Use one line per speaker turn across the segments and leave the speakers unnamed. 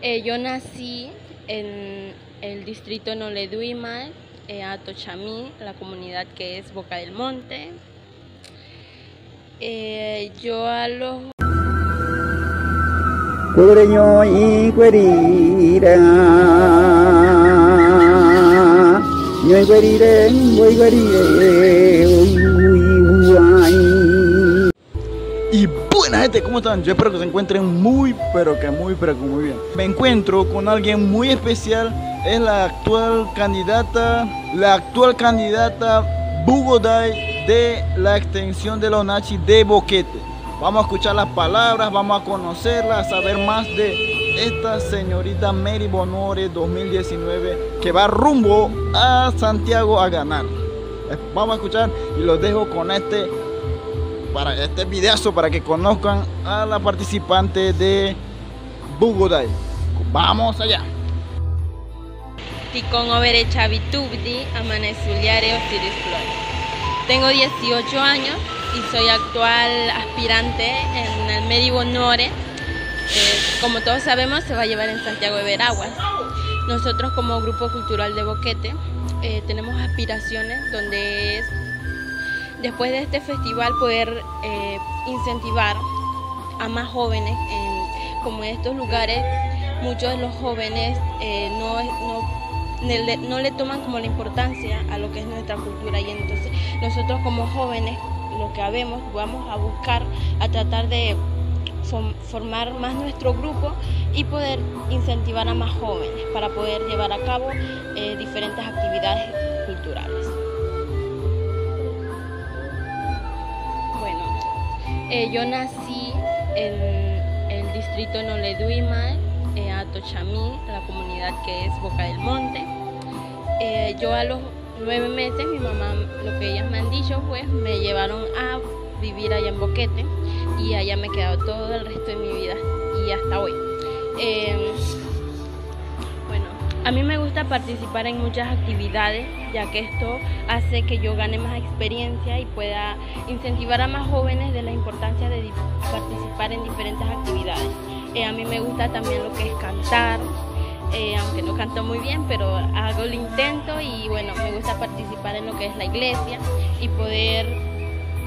Yo nací en el distrito Noleduima, Atochamí, la comunidad que es Boca del Monte. Yo a los
Y buena gente, ¿cómo están? Yo espero que se encuentren muy bien. Me encuentro con alguien muy especial. Es la actual candidata Bugoday de la extensión de la ONACHI de Boquete. Vamos a escuchar las palabras, vamos a conocerla, a saber más de esta señorita Mary Bonore 2019 que va rumbo a Santiago a ganar. Vamos a escuchar y los dejo con este videazo para que conozcan a la participante de Bugoday. Vamos allá.
Ticón Overe Chavitubdi, Amanezuliare Osiris Flores. Tengo 18 años y soy actual aspirante en el Mary Bonore. Como todos sabemos, se va a llevar en Santiago de Veraguas. Nosotros como Grupo Cultural de Boquete tenemos aspiraciones donde es, después de este festival, poder incentivar a más jóvenes como en estos lugares. Muchos de los jóvenes no le toman como la importancia a lo que es nuestra cultura, y entonces nosotros como jóvenes lo que vamos a buscar, a tratar de formar más nuestro grupo y poder incentivar a más jóvenes para poder llevar a cabo diferentes actividades culturales. Bueno, yo nací en el distrito Noleduima, Atochamí, la comunidad que es Boca del Monte. Yo a los 9 meses, mi mamá, lo que ellas me han dicho, pues me llevaron a vivir allá en Boquete y allá me he quedado todo el resto de mi vida y hasta hoy. Bueno, a mí me gusta participar en muchas actividades, ya que esto hace que yo gane más experiencia y pueda incentivar a más jóvenes de la importancia de participar en diferentes actividades. A mí me gusta también lo que es cantar, aunque no canto muy bien, pero hago el intento, y bueno, me gusta participar en lo que es la iglesia y poder,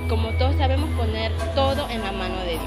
como todos sabemos, poner todo en la mano de Dios.